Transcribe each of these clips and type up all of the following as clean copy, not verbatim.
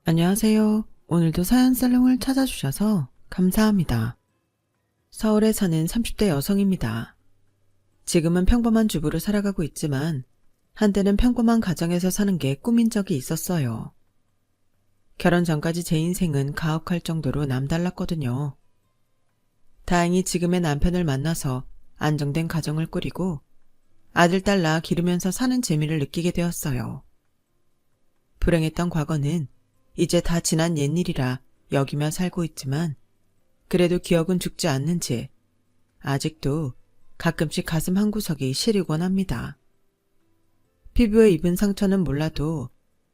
안녕하세요. 오늘도 사연 살롱을 찾아주셔서 감사합니다. 서울에 사는 30대 여성입니다. 지금은 평범한 주부로 살아가고 있지만 한때는 평범한 가정에서 사는 게 꿈인 적이 있었어요. 결혼 전까지 제 인생은 가혹할 정도로 남달랐거든요. 다행히 지금의 남편을 만나서 안정된 가정을 꾸리고 아들, 딸 낳아 기르면서 사는 재미를 느끼게 되었어요. 불행했던 과거는 이제 다 지난 옛일이라 여기며 살고 있지만 그래도 기억은 죽지 않는지 아직도 가끔씩 가슴 한구석이 시리곤 합니다. 피부에 입은 상처는 몰라도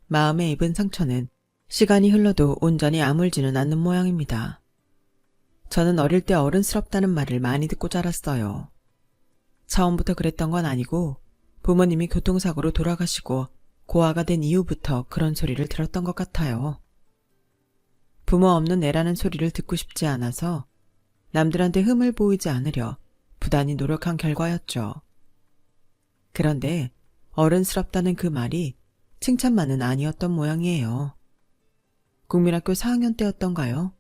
마음에 입은 상처는 시간이 흘러도 온전히 아물지는 않는 모양입니다. 저는 어릴 때 어른스럽다는 말을 많이 듣고 자랐어요. 처음부터 그랬던 건 아니고 부모님이 교통사고로 돌아가시고 고아가 된 이후부터 그런 소리를 들었던 것 같아요. 부모 없는 애라는 소리를 듣고 싶지 않아서 남들한테 흠을 보이지 않으려 부단히 노력한 결과였죠. 그런데 어른스럽다는 그 말이 칭찬만은 아니었던 모양이에요. 국민학교 4학년 때였던가요?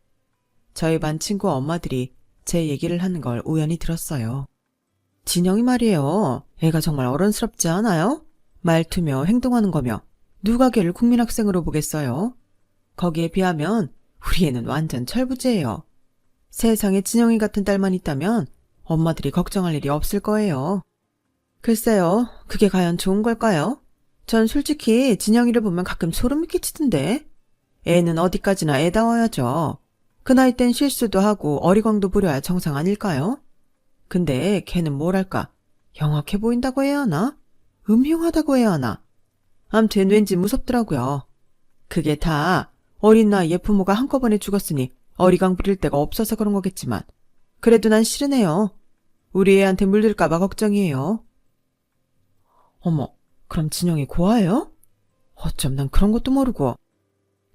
저희 반 친구 엄마들이 제 얘기를 하는 걸 우연히 들었어요. 진영이 말이에요. 애가 정말 어른스럽지 않아요? 말투며 행동하는 거며 누가 걔를 국민학생으로 보겠어요? 거기에 비하면 우리 애는 완전 철부지예요. 세상에 진영이 같은 딸만 있다면 엄마들이 걱정할 일이 없을 거예요. 글쎄요, 그게 과연 좋은 걸까요? 전 솔직히 진영이를 보면 가끔 소름이 끼치던데. 애는 어디까지나 애다워야죠. 그 나이 땐 실수도 하고 어리광도 부려야 정상 아닐까요? 근데 걔는 뭐랄까, 영악해 보인다고 해야 하나? 음흉하다고 해야 하나? 암튼 왠지 무섭더라고요. 그게 다 어린 나이에 부모가 한꺼번에 죽었으니 어리광 부릴 데가 없어서 그런 거겠지만 그래도 난 싫으네요. 우리 애한테 물들까봐 걱정이에요. 어머, 그럼 진영이 고아예요? 어쩜 난 그런 것도 모르고.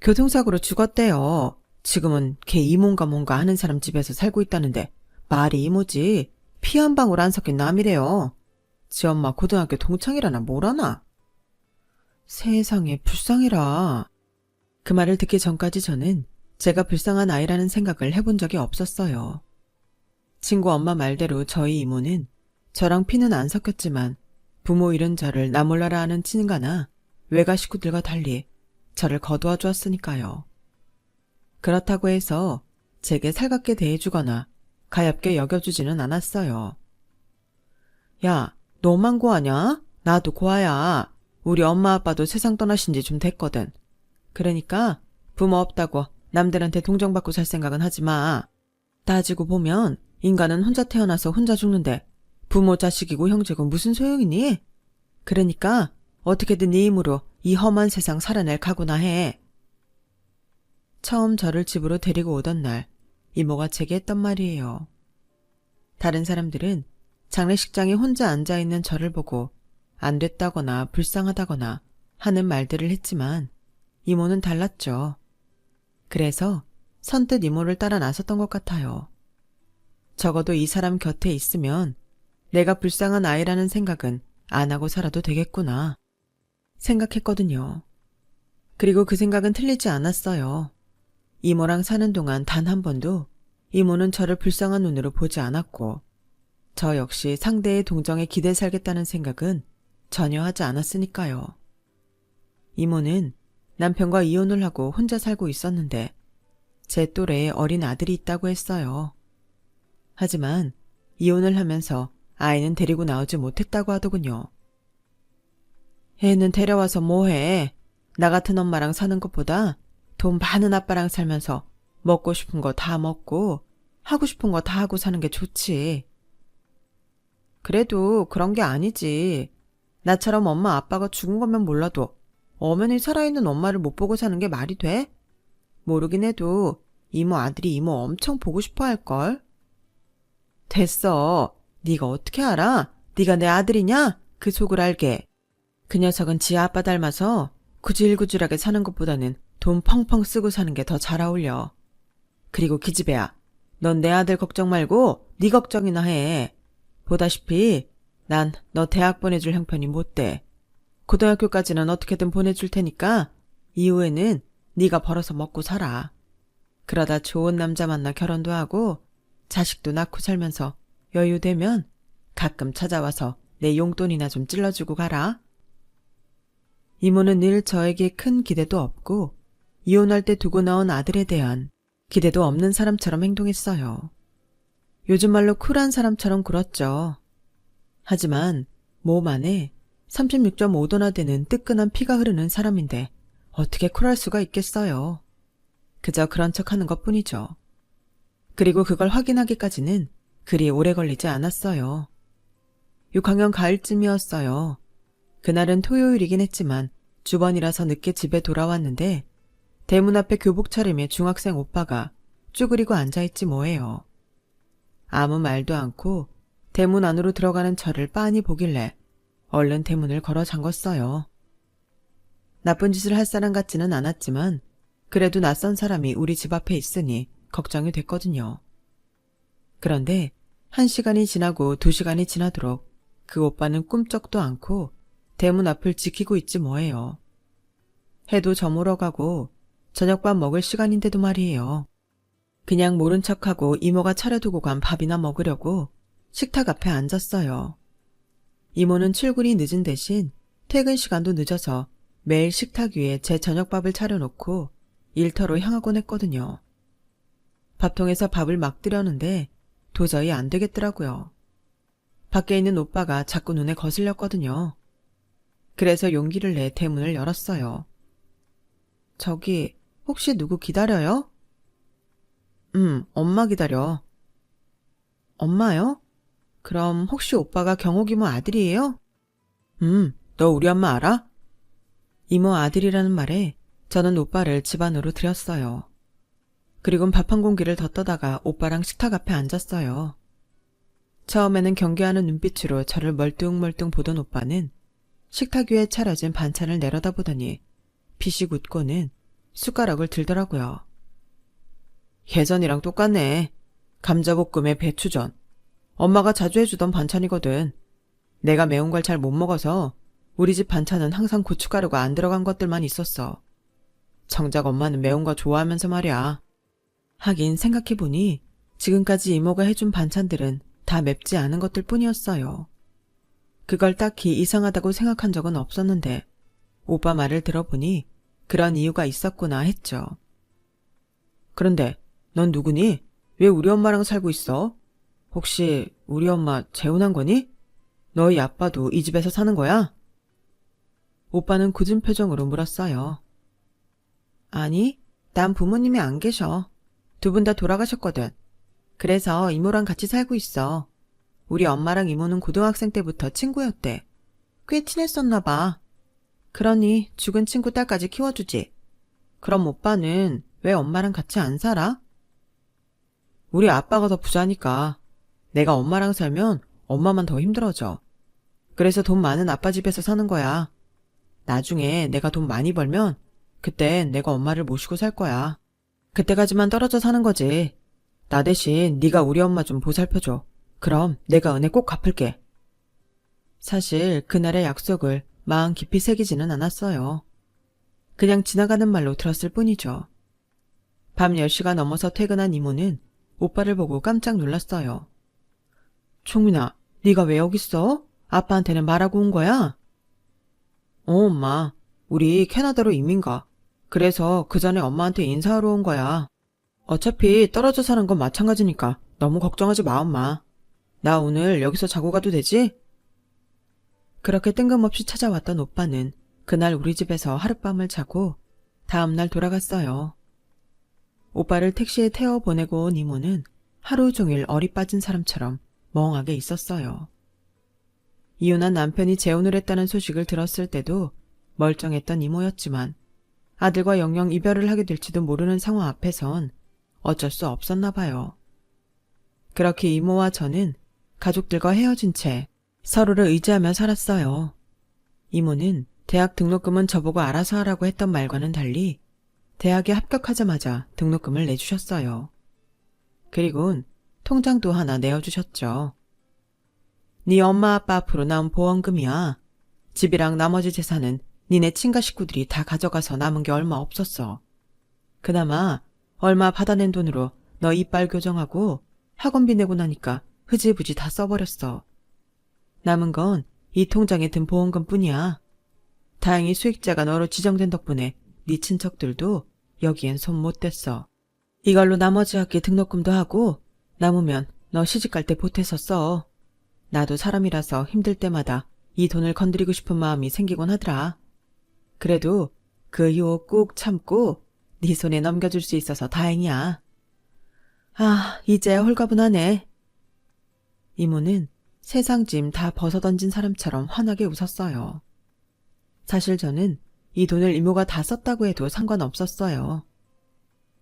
교통사고로 죽었대요. 지금은 걔 이모인가 뭔가 하는 사람 집에서 살고 있다는데 말이 이모지 피 한 방울 안 섞인 남이래요. 지 엄마 고등학교 동창이라나 뭐라나. 세상에 불쌍해라. 그 말을 듣기 전까지 저는 제가 불쌍한 아이라는 생각을 해본 적이 없었어요. 친구 엄마 말대로 저희 이모는 저랑 피는 안 섞였지만 부모 잃은 저를 나 몰라라 하는 친가나 외가 식구들과 달리 저를 거두어 주었으니까요. 그렇다고 해서 제게 살갑게 대해주거나 가엾게 여겨주지는 않았어요. 야, 너만 고아냐? 나도 고아야. 우리 엄마 아빠도 세상 떠나신 지 좀 됐거든. 그러니까 부모 없다고 남들한테 동정받고 살 생각은 하지 마. 따지고 보면 인간은 혼자 태어나서 혼자 죽는데 부모 자식이고 형제고 무슨 소용이니? 그러니까 어떻게든 네 힘으로 이 험한 세상 살아낼 각오나 해. 처음 저를 집으로 데리고 오던 날 이모가 제게 했던 말이에요. 다른 사람들은 장례식장에 혼자 앉아있는 저를 보고 안 됐다거나 불쌍하다거나 하는 말들을 했지만 이모는 달랐죠. 그래서 선뜻 이모를 따라 나섰던 것 같아요. 적어도 이 사람 곁에 있으면 내가 불쌍한 아이라는 생각은 안 하고 살아도 되겠구나 생각했거든요. 그리고 그 생각은 틀리지 않았어요. 이모랑 사는 동안 단 한 번도 이모는 저를 불쌍한 눈으로 보지 않았고 저 역시 상대의 동정에 기대 살겠다는 생각은 전혀 하지 않았으니까요. 이모는 남편과 이혼을 하고 혼자 살고 있었는데 제 또래에 어린 아들이 있다고 했어요. 하지만 이혼을 하면서 아이는 데리고 나오지 못했다고 하더군요. 애는 데려와서 뭐해? 나 같은 엄마랑 사는 것보다 돈 많은 아빠랑 살면서 먹고 싶은 거 다 먹고 하고 싶은 거 다 하고 사는 게 좋지. 그래도 그런 게 아니지. 나처럼 엄마 아빠가 죽은 거면 몰라도 엄연히 살아있는 엄마를 못 보고 사는 게 말이 돼? 모르긴 해도 이모 아들이 이모 엄청 보고 싶어 할걸? 됐어. 네가 어떻게 알아? 네가 내 아들이냐? 그 속을 알게. 그 녀석은 지 아빠 닮아서 구질구질하게 사는 것보다는 돈 펑펑 쓰고 사는 게 더 잘 어울려. 그리고 기집애야. 넌 내 아들 걱정 말고 네 걱정이나 해. 보다시피 난 너 대학 보내줄 형편이 못 돼. 고등학교까지는 어떻게든 보내줄 테니까 이후에는 네가 벌어서 먹고 살아. 그러다 좋은 남자 만나 결혼도 하고 자식도 낳고 살면서 여유 되면 가끔 찾아와서 내 용돈이나 좀 찔러주고 가라. 이모는 늘 저에게 큰 기대도 없고 이혼할 때 두고 나온 아들에 대한 기대도 없는 사람처럼 행동했어요. 요즘 말로 쿨한 사람처럼 굴었죠. 하지만 몸 안에 36.5도나 되는 뜨끈한 피가 흐르는 사람인데 어떻게 쿨할 수가 있겠어요. 그저 그런 척하는 것뿐이죠. 그리고 그걸 확인하기까지는 그리 오래 걸리지 않았어요. 6학년 가을쯤이었어요. 그날은 토요일이긴 했지만 주번이라서 늦게 집에 돌아왔는데 대문 앞에 교복 차림의 중학생 오빠가 쭈그리고 앉아있지 뭐예요. 아무 말도 않고 대문 안으로 들어가는 저를 빤히 보길래 얼른 대문을 걸어 잠궜어요. 나쁜 짓을 할 사람 같지는 않았지만 그래도 낯선 사람이 우리 집 앞에 있으니 걱정이 됐거든요. 그런데 1시간이 지나고 2시간이 지나도록 그 오빠는 꿈쩍도 않고 대문 앞을 지키고 있지 뭐예요. 해도 저물어 가고 저녁밥 먹을 시간인데도 말이에요. 그냥 모른 척하고 이모가 차려두고 간 밥이나 먹으려고 식탁 앞에 앉았어요. 이모는 출근이 늦은 대신 퇴근 시간도 늦어서 매일 식탁 위에 제 저녁밥을 차려놓고 일터로 향하곤 했거든요. 밥통에서 밥을 막 뜨려는데 도저히 안 되겠더라고요. 밖에 있는 오빠가 자꾸 눈에 거슬렸거든요. 그래서 용기를 내 대문을 열었어요. 저기 혹시 누구 기다려요? 엄마 기다려. 엄마요? 그럼 혹시 오빠가 경옥 이모 아들이에요? 너 우리 엄마 알아? 이모 아들이라는 말에 저는 오빠를 집 안으로 들였어요. 그리곤 밥 한 공기를 더 떠다가 오빠랑 식탁 앞에 앉았어요. 처음에는 경계하는 눈빛으로 저를 멀뚱멀뚱 보던 오빠는 식탁 위에 차려진 반찬을 내려다보더니 피식 웃고는 숟가락을 들더라고요. 예전이랑 똑같네. 감자볶음에 배추전. 엄마가 자주 해주던 반찬이거든. 내가 매운 걸 잘 못 먹어서 우리 집 반찬은 항상 고춧가루가 안 들어간 것들만 있었어. 정작 엄마는 매운 거 좋아하면서 말이야. 하긴 생각해보니 지금까지 이모가 해준 반찬들은 다 맵지 않은 것들 뿐이었어요. 그걸 딱히 이상하다고 생각한 적은 없었는데 오빠 말을 들어보니 그런 이유가 있었구나 했죠. 그런데 넌 누구니? 왜 우리 엄마랑 살고 있어? 혹시 우리 엄마 재혼한 거니? 너희 아빠도 이 집에서 사는 거야? 오빠는 굳은 표정으로 물었어요. 아니, 난 부모님이 안 계셔. 두 분 다 돌아가셨거든. 그래서 이모랑 같이 살고 있어. 우리 엄마랑 이모는 고등학생 때부터 친구였대. 꽤 친했었나 봐. 그러니 죽은 친구 딸까지 키워주지. 그럼 오빠는 왜 엄마랑 같이 안 살아? 우리 아빠가 더 부자니까. 내가 엄마랑 살면 엄마만 더 힘들어져. 그래서 돈 많은 아빠 집에서 사는 거야. 나중에 내가 돈 많이 벌면 그땐 내가 엄마를 모시고 살 거야. 그때까지만 떨어져 사는 거지. 나 대신 네가 우리 엄마 좀 보살펴줘. 그럼 내가 은혜 꼭 갚을게. 사실 그날의 약속을 마음 깊이 새기지는 않았어요. 그냥 지나가는 말로 들었을 뿐이죠. 밤 10시가 넘어서 퇴근한 이모는 오빠를 보고 깜짝 놀랐어요. 총민아, 네가 왜 여기 있어? 아빠한테는 말하고 온 거야? 엄마. 우리 캐나다로 이민 가. 그래서 그 전에 엄마한테 인사하러 온 거야. 어차피 떨어져 사는 건 마찬가지니까 너무 걱정하지 마, 엄마. 나 오늘 여기서 자고 가도 되지? 그렇게 뜬금없이 찾아왔던 오빠는 그날 우리 집에서 하룻밤을 자고 다음날 돌아갔어요. 오빠를 택시에 태워 보내고 온 이모는 하루 종일 어리 빠진 사람처럼 멍하게 있었어요. 이혼한 남편이 재혼을 했다는 소식을 들었을 때도 멀쩡했던 이모였지만 아들과 영영 이별을 하게 될지도 모르는 상황 앞에선 어쩔 수 없었나 봐요. 그렇게 이모와 저는 가족들과 헤어진 채 서로를 의지하며 살았어요. 이모는 대학 등록금은 저보고 알아서 하라고 했던 말과는 달리 대학에 합격하자마자 등록금을 내주셨어요. 그리곤 통장도 하나 내어주셨죠. 네 엄마 아빠 앞으로 나온 보험금이야. 집이랑 나머지 재산은 니네 친가 식구들이 다 가져가서 남은 게 얼마 없었어. 그나마 얼마 받아낸 돈으로 너 이빨 교정하고 학원비 내고 나니까 흐지부지 다 써버렸어. 남은 건 이 통장에 든 보험금 뿐이야. 다행히 수익자가 너로 지정된 덕분에 네 친척들도 여기엔 손 못 댔어. 이걸로 나머지 학기 등록금도 하고 남으면 너 시집갈 때 보태서 써. 나도 사람이라서 힘들 때마다 이 돈을 건드리고 싶은 마음이 생기곤 하더라. 그래도 그 유혹 꾹 참고 네 손에 넘겨줄 수 있어서 다행이야. 아, 이제야 홀가분하네. 이모는 세상 짐 다 벗어던진 사람처럼 환하게 웃었어요. 사실 저는 이 돈을 이모가 다 썼다고 해도 상관없었어요.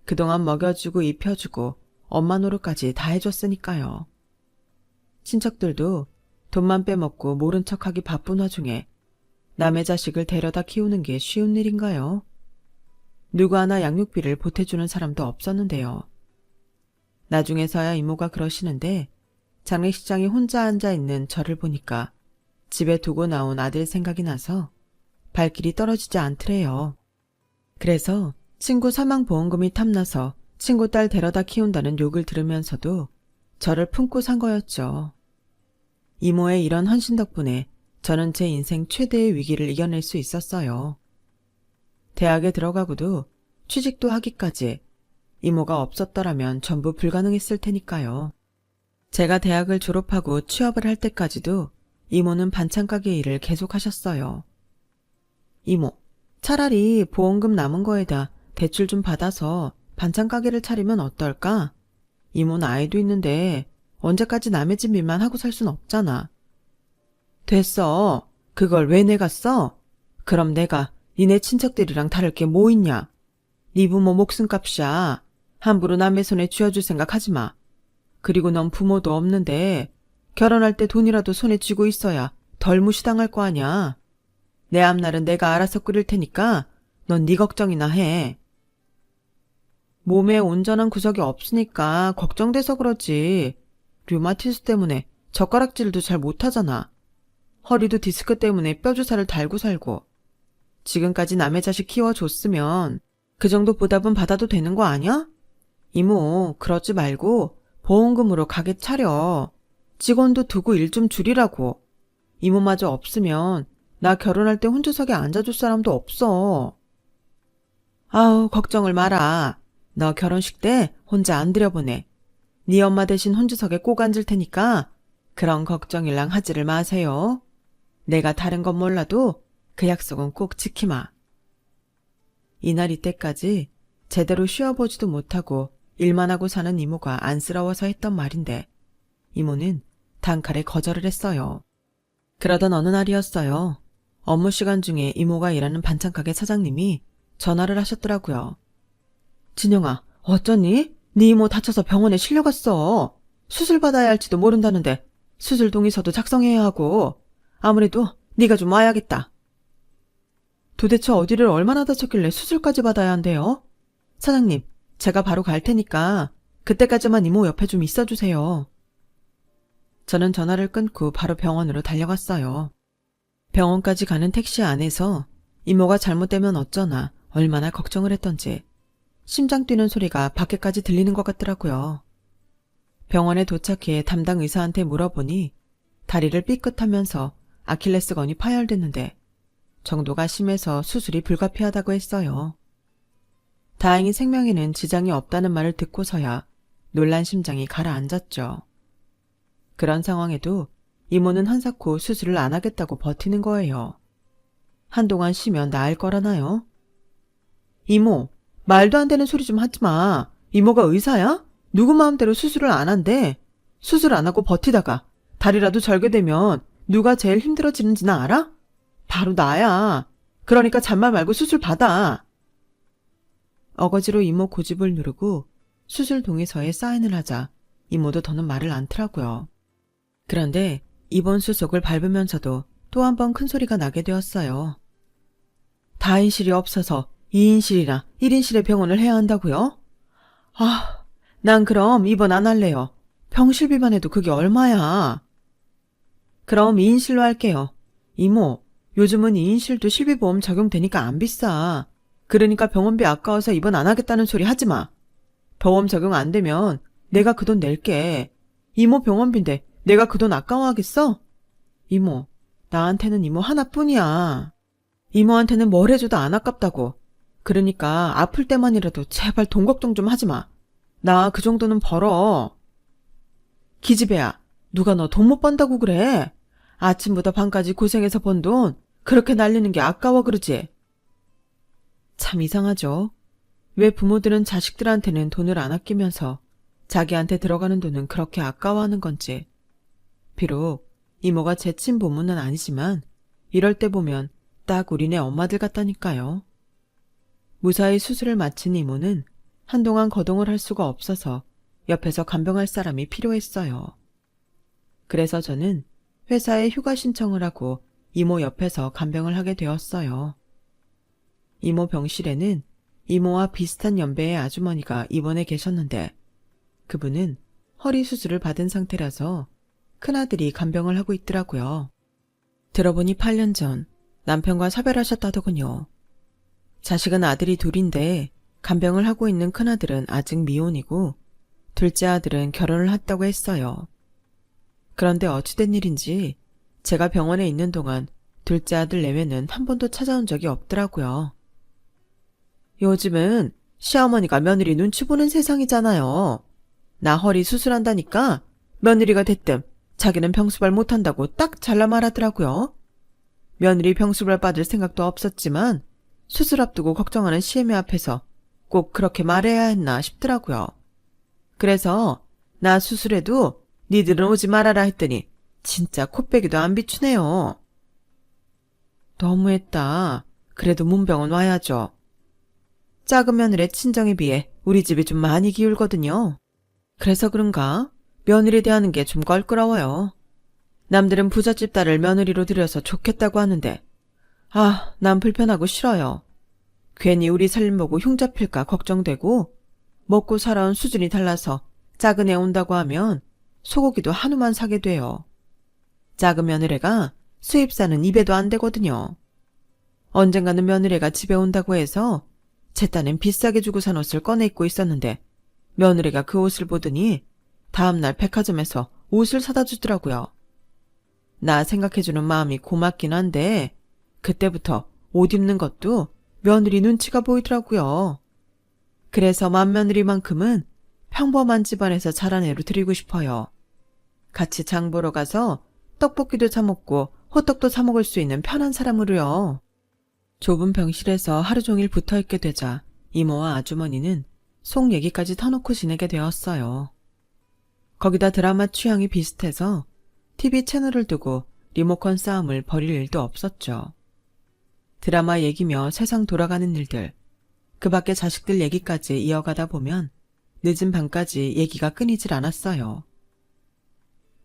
그동안 먹여주고 입혀주고 엄마 노릇까지 다 해줬으니까요. 친척들도 돈만 빼먹고 모른 척하기 바쁜 와중에 남의 자식을 데려다 키우는 게 쉬운 일인가요? 누구 하나 양육비를 보태주는 사람도 없었는데요. 나중에서야 이모가 그러시는데 장례식장에 혼자 앉아있는 저를 보니까 집에 두고 나온 아들 생각이 나서 발길이 떨어지지 않더래요. 그래서 친구 사망보험금이 탐나서 친구 딸 데려다 키운다는 욕을 들으면서도 저를 품고 산 거였죠. 이모의 이런 헌신 덕분에 저는 제 인생 최대의 위기를 이겨낼 수 있었어요. 대학에 들어가고도 취직도 하기까지 이모가 없었더라면 전부 불가능했을 테니까요. 제가 대학을 졸업하고 취업을 할 때까지도 이모는 반찬 가게 일을 계속하셨어요. 이모, 차라리 보험금 남은 거에다 대출 좀 받아서 반찬 가게를 차리면 어떨까? 이모는 아이도 있는데 언제까지 남의 집 일만 하고 살 순 없잖아. 됐어. 그걸 왜 내가 써? 그럼 내가 니네 친척들이랑 다를 게 뭐 있냐? 네 부모 목숨값이야. 함부로 남의 손에 쥐어줄 생각 하지 마. 그리고 넌 부모도 없는데 결혼할 때 돈이라도 손에 쥐고 있어야 덜 무시당할 거 아냐. 내 앞날은 내가 알아서 꾸릴 테니까 넌 네 걱정이나 해. 몸에 온전한 구석이 없으니까 걱정돼서 그러지. 류마티스 때문에 젓가락질도 잘 못하잖아. 허리도 디스크 때문에 뼈주사를 달고 살고. 지금까지 남의 자식 키워줬으면 그 정도 보답은 받아도 되는 거 아니야? 이모, 그러지 말고 보험금으로 가게 차려. 직원도 두고 일 좀 줄이라고. 이모마저 없으면 나 결혼할 때 혼주석에 앉아줄 사람도 없어. 아우, 걱정을 마라. 너 결혼식 때 혼자 안 들여보내. 네 엄마 대신 혼주석에 꼭 앉을 테니까 그런 걱정일랑 하지를 마세요. 내가 다른 건 몰라도 그 약속은 꼭 지키마. 이날 이때까지 제대로 쉬어보지도 못하고 일만 하고 사는 이모가 안쓰러워서 했던 말인데 이모는 단칼에 거절을 했어요. 그러던 어느 날이었어요. 업무 시간 중에 이모가 일하는 반찬가게 사장님이 전화를 하셨더라고요. 진영아, 어쩌니? 네 이모 다쳐서 병원에 실려갔어. 수술 받아야 할지도 모른다는데 수술 동의서도 작성해야 하고 아무래도 네가 좀 와야겠다. 도대체 어디를 얼마나 다쳤길래 수술까지 받아야 한대요? 사장님, 제가 바로 갈 테니까 그때까지만 이모 옆에 좀 있어주세요. 저는 전화를 끊고 바로 병원으로 달려갔어요. 병원까지 가는 택시 안에서 이모가 잘못되면 어쩌나 얼마나 걱정을 했던지 심장 뛰는 소리가 밖에까지 들리는 것 같더라고요. 병원에 도착해 담당 의사한테 물어보니 다리를 삐끗하면서 아킬레스건이 파열됐는데 정도가 심해서 수술이 불가피하다고 했어요. 다행히 생명에는 지장이 없다는 말을 듣고서야 놀란 심장이 가라앉았죠. 그런 상황에도 이모는 한사코 수술을 안 하겠다고 버티는 거예요. 한동안 쉬면 나을 거라나요? 이모, 말도 안 되는 소리 좀 하지 마. 이모가 의사야? 누구 마음대로 수술을 안 한대. 수술 안 하고 버티다가 다리라도 절개되면 누가 제일 힘들어지는지는 알아? 바로 나야. 그러니까 잔말 말고 수술 받아. 어거지로 이모 고집을 누르고 수술 동의서에 사인을 하자 이모도 더는 말을 않더라고요. 그런데 입원 수속을 밟으면서도 또 한 번 큰 소리가 나게 되었어요. 다인실이 없어서 2인실이나 1인실의 병원을 해야 한다고요? 아, 난 그럼 입원 안 할래요. 병실비만 해도 그게 얼마야. 그럼 2인실로 할게요. 이모, 요즘은 2인실도 실비보험 적용되니까 안 비싸. 그러니까 병원비 아까워서 입원 안 하겠다는 소리 하지 마. 보험 적용 안 되면 내가 그 돈 낼게. 이모 병원비인데 내가 그 돈 아까워하겠어? 이모, 나한테는 이모 하나뿐이야. 이모한테는 뭘 해줘도 안 아깝다고. 그러니까 아플 때만이라도 제발 돈 걱정 좀 하지 마. 나 그 정도는 벌어. 기집애야, 누가 너 돈 못 번다고 그래? 아침부터 밤까지 고생해서 번 돈 그렇게 날리는 게 아까워 그러지? 참 이상하죠. 왜 부모들은 자식들한테는 돈을 안 아끼면서 자기한테 들어가는 돈은 그렇게 아까워하는 건지. 비록 이모가 제 친부모는 아니지만 이럴 때 보면 딱 우리네 엄마들 같다니까요. 무사히 수술을 마친 이모는 한동안 거동을 할 수가 없어서 옆에서 간병할 사람이 필요했어요. 그래서 저는 회사에 휴가 신청을 하고 이모 옆에서 간병을 하게 되었어요. 이모 병실에는 이모와 비슷한 연배의 아주머니가 입원해 계셨는데 그분은 허리 수술을 받은 상태라서 큰아들이 간병을 하고 있더라고요. 들어보니 8년 전 남편과 사별하셨다더군요. 자식은 아들이 둘인데 간병을 하고 있는 큰아들은 아직 미혼이고 둘째 아들은 결혼을 했다고 했어요. 그런데 어찌된 일인지 제가 병원에 있는 동안 둘째 아들 내외는 한 번도 찾아온 적이 없더라고요. 요즘은 시어머니가 며느리 눈치 보는 세상이잖아요. 나 허리 수술한다니까 며느리가 됐든 자기는 병수발 못한다고 딱 잘라 말하더라고요. 며느리 병수발 받을 생각도 없었지만 수술 앞두고 걱정하는 시애미 앞에서 꼭 그렇게 말해야 했나 싶더라고요. 그래서 나 수술해도 니들은 오지 말아라 했더니 진짜 코빼기도 안 비추네요. 너무했다. 그래도 문병원 와야죠. 작은 며느리의 친정에 비해 우리 집이 좀 많이 기울거든요. 그래서 그런가 며느리 대하는 게 좀 껄끄러워요. 남들은 부잣집 딸을 며느리로 들여서 좋겠다고 하는데 난 불편하고 싫어요. 괜히 우리 살림 보고 흉 잡힐까 걱정되고 먹고 살아온 수준이 달라서 작은 애 온다고 하면 소고기도 한우만 사게 돼요. 작은 며느리가 수입사는 입에도 안 되거든요. 언젠가는 며느리가 집에 온다고 해서 제 딴엔 비싸게 주고 산 옷을 꺼내 입고 있었는데 며느리가 그 옷을 보더니 다음날 백화점에서 옷을 사다 주더라고요. 나 생각해주는 마음이 고맙긴 한데 그때부터 옷 입는 것도 며느리 눈치가 보이더라고요. 그래서 맏며느리만큼은 평범한 집안에서 자란 애로 드리고 싶어요. 같이 장 보러 가서 떡볶이도 사 먹고 호떡도 사 먹을 수 있는 편한 사람으로요. 좁은 병실에서 하루 종일 붙어있게 되자 이모와 아주머니는 속 얘기까지 터놓고 지내게 되었어요. 거기다 드라마 취향이 비슷해서 TV 채널을 두고 리모컨 싸움을 벌일 일도 없었죠. 드라마 얘기며 세상 돌아가는 일들, 그 밖에 자식들 얘기까지 이어가다 보면 늦은 밤까지 얘기가 끊이질 않았어요.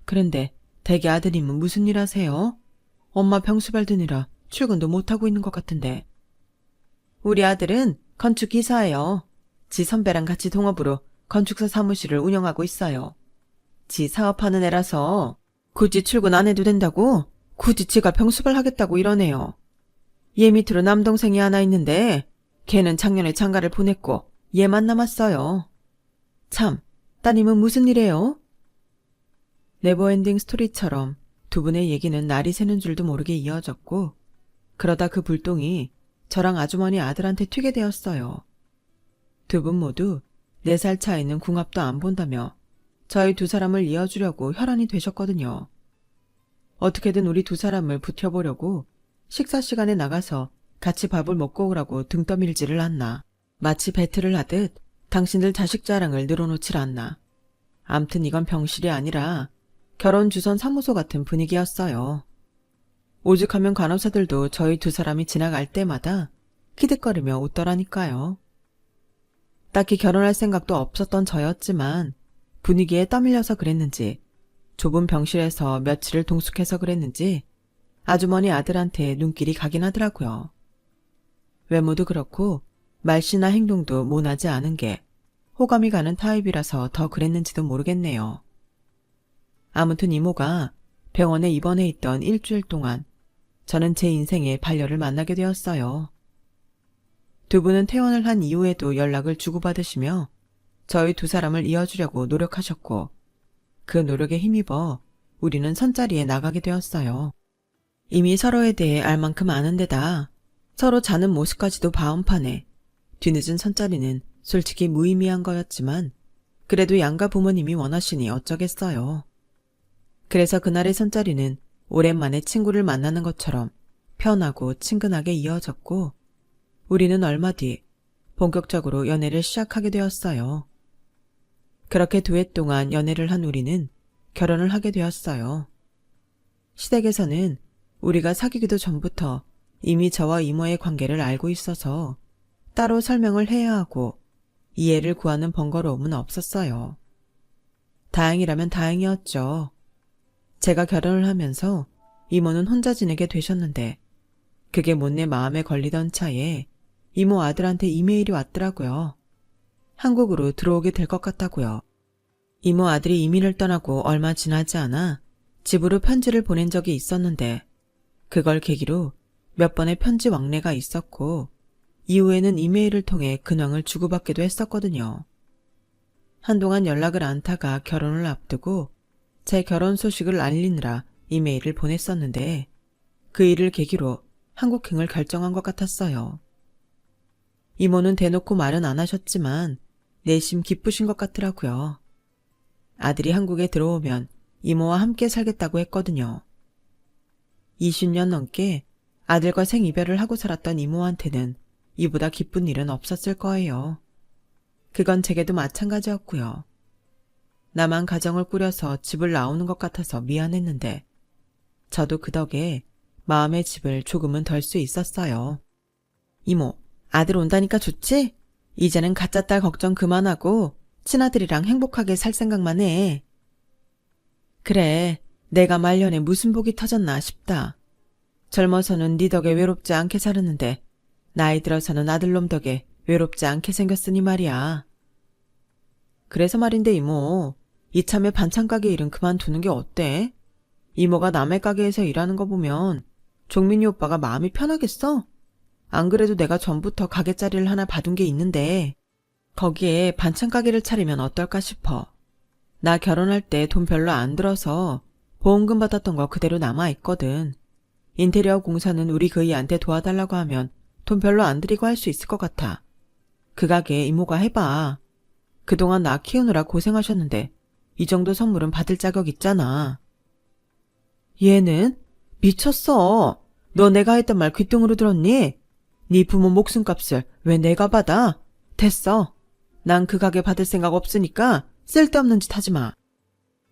그런데 대개 아드님은 무슨 일 하세요? 엄마 병수발 드느라 출근도 못하고 있는 것 같은데. 우리 아들은 건축기사예요. 지 선배랑 같이 동업으로 건축사 사무실을 운영하고 있어요. 지 사업하는 애라서 굳이 출근 안 해도 된다고 굳이 지가 병수발 하겠다고 이러네요. 얘 밑으로 남동생이 하나 있는데 걔는 작년에 장가를 보냈고 얘만 남았어요. 참, 따님은 무슨 일해요? 네버엔딩 스토리처럼 두 분의 얘기는 날이 새는 줄도 모르게 이어졌고 그러다 그 불똥이 저랑 아주머니 아들한테 튀게 되었어요. 두 분 모두 4살 차이는 궁합도 안 본다며 저희 두 사람을 이어주려고 혈안이 되셨거든요. 어떻게든 우리 두 사람을 붙여보려고 식사 시간에 나가서 같이 밥을 먹고 오라고 등 떠밀지를 않나. 마치 배틀을 하듯 당신들 자식 자랑을 늘어놓질 않나. 암튼 이건 병실이 아니라 결혼주선 사무소 같은 분위기였어요. 오죽하면 간호사들도 저희 두 사람이 지나갈 때마다 키득거리며 웃더라니까요. 딱히 결혼할 생각도 없었던 저였지만 분위기에 떠밀려서 그랬는지 좁은 병실에서 며칠을 동숙해서 그랬는지 아주머니 아들한테 눈길이 가긴 하더라고요. 외모도 그렇고 말씨나 행동도 모나지 않은 게 호감이 가는 타입이라서 더 그랬는지도 모르겠네요. 아무튼 이모가 병원에 입원해 있던 일주일 동안 저는 제 인생의 반려를 만나게 되었어요. 두 분은 퇴원을 한 이후에도 연락을 주고받으시며 저희 두 사람을 이어주려고 노력하셨고 그 노력에 힘입어 우리는 선자리에 나가게 되었어요. 이미 서로에 대해 알 만큼 아는 데다 서로 자는 모습까지도 봐온판에 뒤늦은 선자리는 솔직히 무의미한 거였지만 그래도 양가 부모님이 원하시니 어쩌겠어요. 그래서 그날의 선자리는 오랜만에 친구를 만나는 것처럼 편하고 친근하게 이어졌고 우리는 얼마 뒤 본격적으로 연애를 시작하게 되었어요. 그렇게 두 해 동안 연애를 한 우리는 결혼을 하게 되었어요. 시댁에서는 우리가 사귀기도 전부터 이미 저와 이모의 관계를 알고 있어서 따로 설명을 해야 하고 이해를 구하는 번거로움은 없었어요. 다행이라면 다행이었죠. 제가 결혼을 하면서 이모는 혼자 지내게 되셨는데 그게 못내 마음에 걸리던 차에 이모 아들한테 이메일이 왔더라고요. 한국으로 들어오게 될 것 같다고요. 이모 아들이 이민을 떠나고 얼마 지나지 않아 집으로 편지를 보낸 적이 있었는데 그걸 계기로 몇 번의 편지 왕래가 있었고 이후에는 이메일을 통해 근황을 주고받기도 했었거든요. 한동안 연락을 안 타가 결혼을 앞두고 제 결혼 소식을 알리느라 이메일을 보냈었는데 그 일을 계기로 한국행을 결정한 것 같았어요. 이모는 대놓고 말은 안 하셨지만 내심 기쁘신 것 같더라고요. 아들이 한국에 들어오면 이모와 함께 살겠다고 했거든요. 20년 넘게 아들과 생이별을 하고 살았던 이모한테는 이보다 기쁜 일은 없었을 거예요. 그건 제게도 마찬가지였고요. 나만 가정을 꾸려서 집을 나오는 것 같아서 미안했는데 저도 그 덕에 마음의 집을 조금은 덜 수 있었어요. 이모, 아들 온다니까 좋지? 이제는 가짜 딸 걱정 그만하고 친아들이랑 행복하게 살 생각만 해. 그래, 내가 말년에 무슨 복이 터졌나 싶다. 젊어서는 네 덕에 외롭지 않게 살았는데 나이 들어서는 아들놈 덕에 외롭지 않게 생겼으니 말이야. 그래서 말인데 이모, 이참에 반찬가게 일은 그만두는 게 어때? 이모가 남의 가게에서 일하는 거 보면 종민이 오빠가 마음이 편하겠어? 안 그래도 내가 전부터 가게 자리를 하나 받은 게 있는데 거기에 반찬가게를 차리면 어떨까 싶어. 나 결혼할 때 돈 별로 안 들어서 보험금 받았던 거 그대로 남아있거든. 인테리어 공사는 우리 그이한테 도와달라고 하면 돈 별로 안 들이고 할 수 있을 것 같아. 그 가게 이모가 해봐. 그동안 나 키우느라 고생하셨는데 이 정도 선물은 받을 자격 있잖아. 얘는? 미쳤어. 너 내가 했던 말 귓등으로 들었니? 네 부모 목숨값을 왜 내가 받아? 됐어. 난 그 가게 받을 생각 없으니까 쓸데없는 짓 하지 마.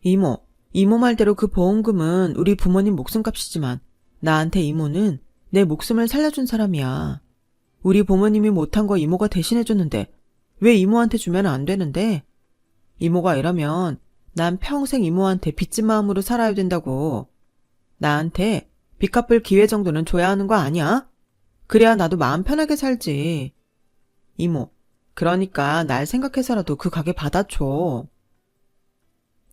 이모 말대로 그 보험금은 우리 부모님 목숨값이지만 나한테 이모는 내 목숨을 살려준 사람이야. 우리 부모님이 못한 거 이모가 대신해줬는데 왜 이모한테 주면 안 되는데? 이모가 이러면 난 평생 이모한테 빚진 마음으로 살아야 된다고. 나한테 빚 갚을 기회 정도는 줘야 하는 거 아니야? 그래야 나도 마음 편하게 살지. 이모, 그러니까 날 생각해서라도 그 가게 받아줘.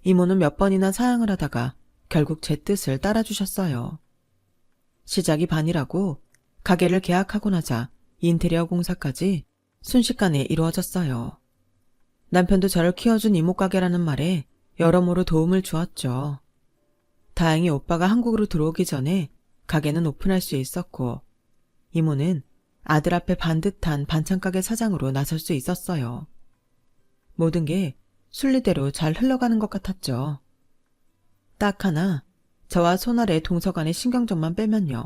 이모는 몇 번이나 사양을 하다가 결국 제 뜻을 따라주셨어요. 시작이 반이라고 가게를 계약하고 나자 인테리어 공사까지 순식간에 이루어졌어요. 남편도 저를 키워준 이모 가게라는 말에 여러모로 도움을 주었죠. 다행히 오빠가 한국으로 들어오기 전에 가게는 오픈할 수 있었고 이모는 아들 앞에 반듯한 반찬가게 사장으로 나설 수 있었어요. 모든 게 순리대로 잘 흘러가는 것 같았죠. 딱 하나 저와 손아래 동서 간의 신경전만 빼면요.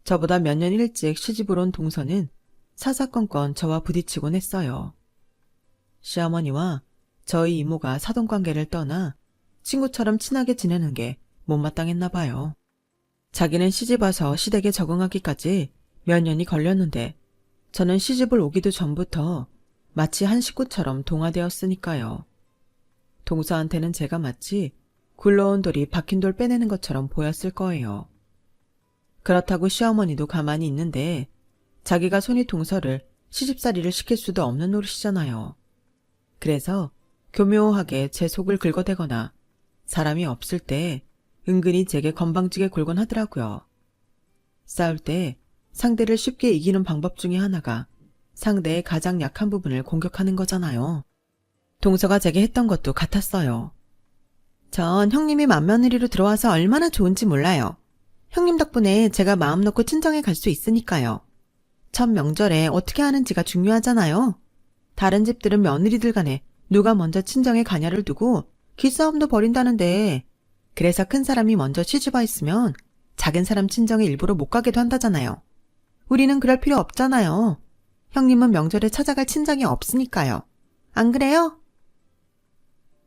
저보다 몇 년 일찍 시집을 온 동서는 사사건건 저와 부딪히곤 했어요. 시어머니와 저희 이모가 사돈관계를 떠나 친구처럼 친하게 지내는 게 못마땅했나 봐요. 자기는 시집와서 시댁에 적응하기까지 몇 년이 걸렸는데 저는 시집을 오기도 전부터 마치 한 식구처럼 동화되었으니까요. 동서한테는 제가 마치 굴러온 돌이 박힌 돌 빼내는 것처럼 보였을 거예요. 그렇다고 시어머니도 가만히 있는데 자기가 손이 동서를 시집살이를 시킬 수도 없는 노릇이잖아요. 그래서 교묘하게 제 속을 긁어대거나 사람이 없을 때 은근히 제게 건방지게 굴곤 하더라고요. 싸울 때 상대를 쉽게 이기는 방법 중에 하나가 상대의 가장 약한 부분을 공격하는 거잖아요. 동서가 제게 했던 것도 같았어요. 전 형님이 맏며느리로 들어와서 얼마나 좋은지 몰라요. 형님 덕분에 제가 마음 놓고 친정에 갈 수 있으니까요. 첫 명절에 어떻게 하는지가 중요하잖아요. 다른 집들은 며느리들 간에 누가 먼저 친정에 가냐를 두고 기싸움도 벌인다는데, 그래서 큰 사람이 먼저 시집와 있으면 작은 사람 친정에 일부러 못 가게도 한다잖아요. 우리는 그럴 필요 없잖아요. 형님은 명절에 찾아갈 친정이 없으니까요. 안 그래요?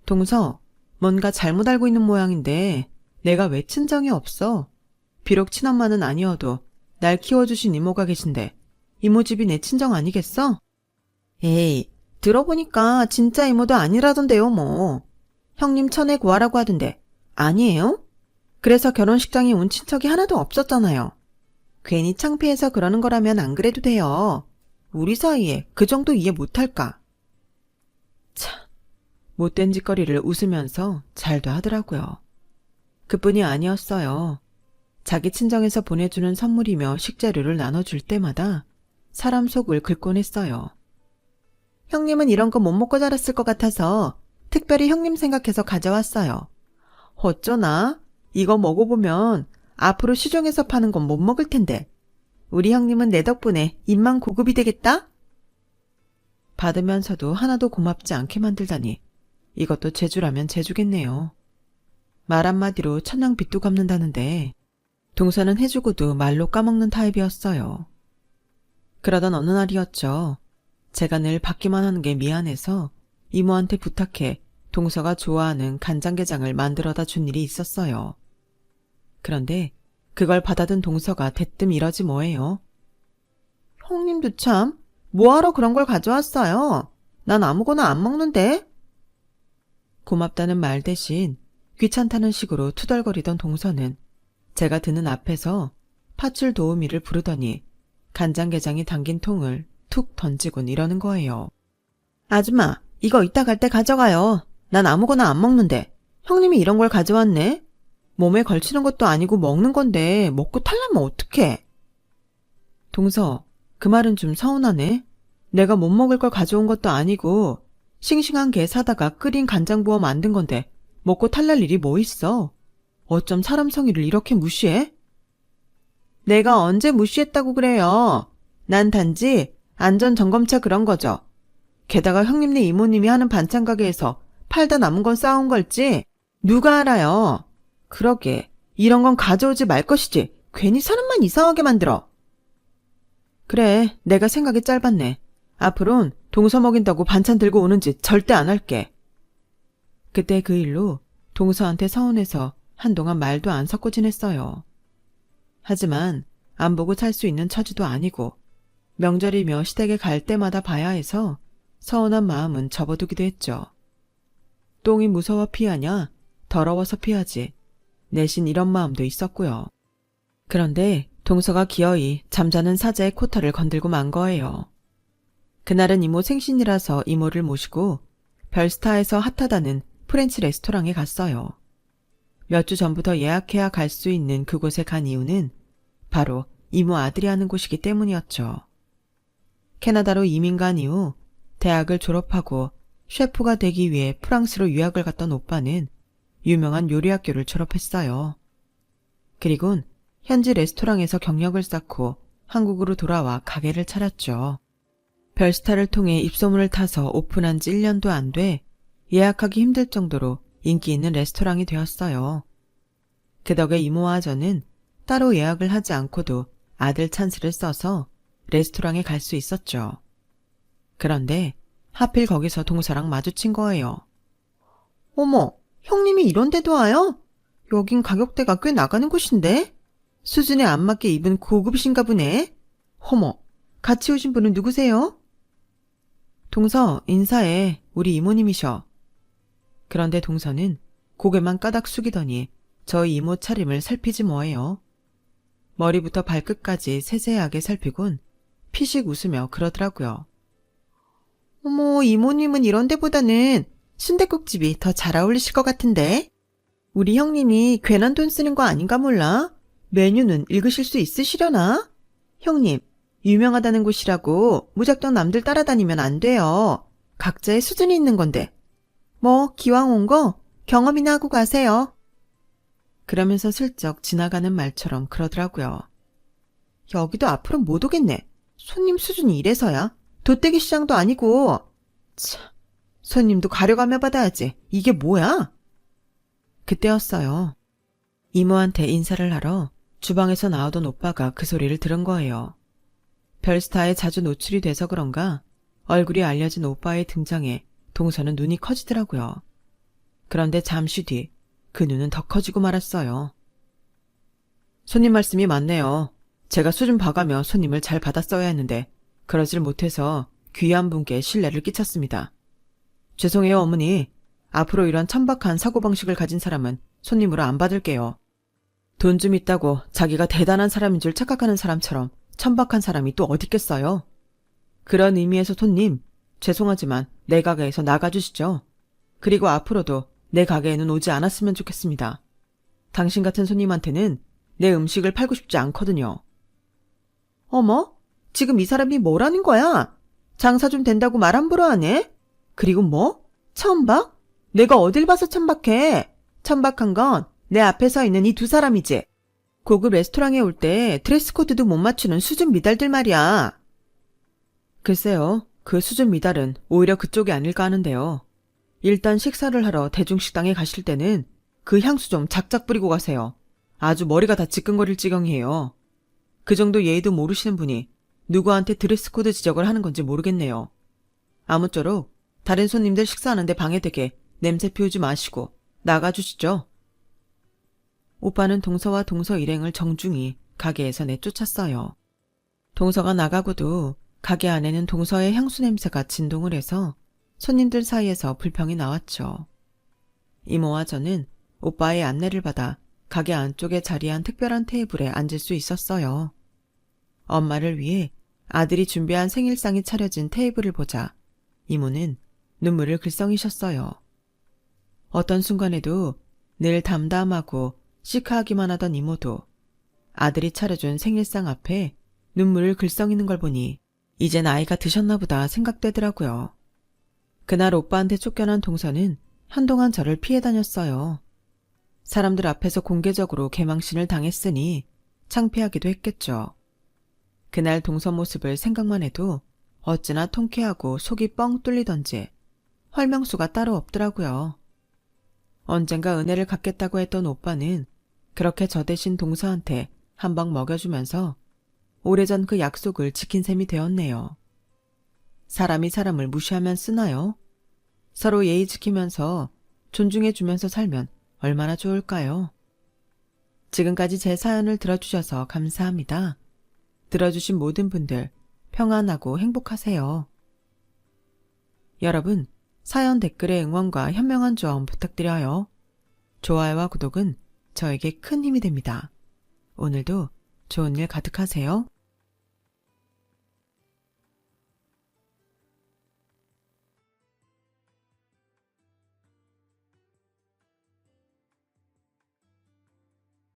동서, 뭔가 잘못 알고 있는 모양인데 내가 왜 친정이 없어? 비록 친엄마는 아니어도 날 키워주신 이모가 계신데 이모 집이 내 친정 아니겠어? 에이, 들어보니까 진짜 이모도 아니라던데요 뭐. 형님 천에 구하라고 하던데 아니에요? 그래서 결혼식장에 온 친척이 하나도 없었잖아요. 괜히 창피해서 그러는 거라면 안 그래도 돼요. 우리 사이에 그 정도 이해 못할까? 참, 못된 짓거리를 웃으면서 잘도 하더라고요. 그뿐이 아니었어요. 자기 친정에서 보내주는 선물이며 식재료를 나눠줄 때마다 사람 속을 긁곤 했어요. 형님은 이런 거 못 먹고 자랐을 것 같아서 특별히 형님 생각해서 가져왔어요. 어쩌나? 이거 먹어보면 앞으로 시중에서 파는 건 못 먹을 텐데. 우리 형님은 내 덕분에 입만 고급이 되겠다? 받으면서도 하나도 고맙지 않게 만들다니 이것도 재주라면 재주겠네요. 말 한마디로 천냥 빚도 갚는다는데 동서는 해주고도 말로 까먹는 타입이었어요. 그러던 어느 날이었죠. 제가 늘 받기만 하는 게 미안해서 이모한테 부탁해 동서가 좋아하는 간장게장을 만들어다 준 일이 있었어요. 그런데 그걸 받아든 동서가 대뜸 이러지 뭐예요. 형님도 참, 뭐하러 그런 걸 가져왔어요? 난 아무거나 안 먹는데? 고맙다는 말 대신 귀찮다는 식으로 투덜거리던 동서는 제가 드는 앞에서 파출 도우미를 부르더니 간장게장이 담긴 통을 툭 던지곤 이러는 거예요. 아줌마, 이거 이따 갈 때 가져가요. 난 아무거나 안 먹는데. 형님이 이런 걸 가져왔네? 몸에 걸치는 것도 아니고 먹는 건데 먹고 탈라면 어떡해? 동서, 그 말은 좀 서운하네. 내가 못 먹을 걸 가져온 것도 아니고 싱싱한 게 사다가 끓인 간장 부어 만든 건데 먹고 탈날 일이 뭐 있어? 어쩜 사람 성의를 이렇게 무시해? 내가 언제 무시했다고 그래요? 난 단지 안전점검차 그런 거죠. 게다가 형님네 이모님이 하는 반찬 가게에서 팔다 남은 건 싸운 걸지 누가 알아요? 그러게 이런 건 가져오지 말 것이지 괜히 사람만 이상하게 만들어. 그래, 내가 생각이 짧았네. 앞으론 동서 먹인다고 반찬 들고 오는 짓 절대 안 할게. 그때 그 일로 동서한테 서운해서 한동안 말도 안 섞고 지냈어요. 하지만 안 보고 살 수 있는 처지도 아니고 명절이며 시댁에 갈 때마다 봐야 해서 서운한 마음은 접어두기도 했죠. 똥이 무서워 피하냐? 더러워서 피하지. 내신 이런 마음도 있었고요. 그런데 동서가 기어이 잠자는 사자의 코털을 건들고 만 거예요. 그날은 이모 생신이라서 이모를 모시고 별스타에서 핫하다는 프렌치 레스토랑에 갔어요. 몇 주 전부터 예약해야 갈 수 있는 그곳에 간 이유는 바로 이모 아들이 하는 곳이기 때문이었죠. 캐나다로 이민 간 이후 대학을 졸업하고 셰프가 되기 위해 프랑스로 유학을 갔던 오빠는 유명한 요리학교를 졸업했어요. 그리곤 현지 레스토랑에서 경력을 쌓고 한국으로 돌아와 가게를 차렸죠. 별스타를 통해 입소문을 타서 오픈한 지 1년도 안 돼 예약하기 힘들 정도로 인기 있는 레스토랑이 되었어요. 그 덕에 이모와 저는 따로 예약을 하지 않고도 아들 찬스를 써서 레스토랑에 갈 수 있었죠. 그런데 하필 거기서 동서랑 마주친 거예요. 어머, 형님이 이런 데도 와요? 여긴 가격대가 꽤 나가는 곳인데? 수준에 안 맞게 입은 고급이신가 보네? 어머, 같이 오신 분은 누구세요? 동서, 인사해. 우리 이모님이셔. 그런데 동서는 고개만 까닥 숙이더니 저희 이모 차림을 살피지 뭐예요. 머리부터 발끝까지 세세하게 살피곤 피식 웃으며 그러더라고요. 어머, 이모님은 이런 데보다는 순댓국집이 더 잘 어울리실 것 같은데? 우리 형님이 괜한 돈 쓰는 거 아닌가 몰라? 메뉴는 읽으실 수 있으시려나? 형님, 유명하다는 곳이라고 무작정 남들 따라다니면 안 돼요. 각자의 수준이 있는 건데. 뭐 기왕 온 거 경험이나 하고 가세요. 그러면서 슬쩍 지나가는 말처럼 그러더라고요. 여기도 앞으로 못 오겠네. 손님 수준이 이래서야. 돗대기 시장도 아니고. 참, 손님도 가려가며 받아야지. 이게 뭐야? 그때였어요. 이모한테 인사를 하러 주방에서 나오던 오빠가 그 소리를 들은 거예요. 별스타에 자주 노출이 돼서 그런가 얼굴이 알려진 오빠의 등장에 동서는 눈이 커지더라고요. 그런데 잠시 뒤 그 눈은 더 커지고 말았어요. 손님 말씀이 맞네요. 제가 수준 봐가며 손님을 잘 받았어야 했는데 그러질 못해서 귀한 분께 신뢰를 끼쳤습니다. 죄송해요, 어머니. 앞으로 이런 천박한 사고방식을 가진 사람은 손님으로 안 받을게요. 돈 좀 있다고 자기가 대단한 사람인 줄 착각하는 사람처럼 천박한 사람이 또 어딨겠어요? 그런 의미에서 손님, 죄송하지만 내 가게에서 나가주시죠. 그리고 앞으로도 내 가게에는 오지 않았으면 좋겠습니다. 당신 같은 손님한테는 내 음식을 팔고 싶지 않거든요. 어머? 지금 이 사람이 뭐라는 거야? 장사 좀 된다고 말 함부로 하네? 그리고 뭐? 천박? 내가 어딜 봐서 천박해? 천박한 건 내 앞에 서 있는 이 두 사람이지. 고급 레스토랑에 올 때 드레스 코드도 못 맞추는 수준 미달들 말이야. 글쎄요, 그 수준 미달은 오히려 그쪽이 아닐까 하는데요. 일단 식사를 하러 대중식당에 가실 때는 그 향수 좀 작작 뿌리고 가세요. 아주 머리가 다 지끈거릴 지경이에요. 그 정도 예의도 모르시는 분이 누구한테 드레스 코드 지적을 하는 건지 모르겠네요. 아무쪼록 다른 손님들 식사하는데 방해되게 냄새 피우지 마시고 나가주시죠. 오빠는 동서와 동서 일행을 정중히 가게에서 내쫓았어요. 동서가 나가고도 가게 안에는 동서의 향수 냄새가 진동을 해서 손님들 사이에서 불평이 나왔죠. 이모와 저는 오빠의 안내를 받아 가게 안쪽에 자리한 특별한 테이블에 앉을 수 있었어요. 엄마를 위해 아들이 준비한 생일상이 차려진 테이블을 보자 이모는 눈물을 글썽이셨어요. 어떤 순간에도 늘 담담하고 시크하기만 하던 이모도 아들이 차려준 생일상 앞에 눈물을 글썽이는 걸 보니 이제 나이가 드셨나 보다 생각되더라고요. 그날 오빠한테 쫓겨난 동서는 한동안 저를 피해 다녔어요. 사람들 앞에서 공개적으로 개망신을 당했으니 창피하기도 했겠죠. 그날 동서 모습을 생각만 해도 어찌나 통쾌하고 속이 뻥 뚫리던지 활명수가 따로 없더라고요. 언젠가 은혜를 갚겠다고 했던 오빠는 그렇게 저 대신 동서한테 한 방 먹여주면서 오래전 그 약속을 지킨 셈이 되었네요. 사람이 사람을 무시하면 쓰나요? 서로 예의 지키면서 존중해주면서 살면 얼마나 좋을까요? 지금까지 제 사연을 들어주셔서 감사합니다. 들어주신 모든 분들 평안하고 행복하세요. 여러분, 사연 댓글에 응원과 현명한 조언 부탁드려요. 좋아요와 구독은 저에게 큰 힘이 됩니다. 오늘도 좋은 일 가득하세요.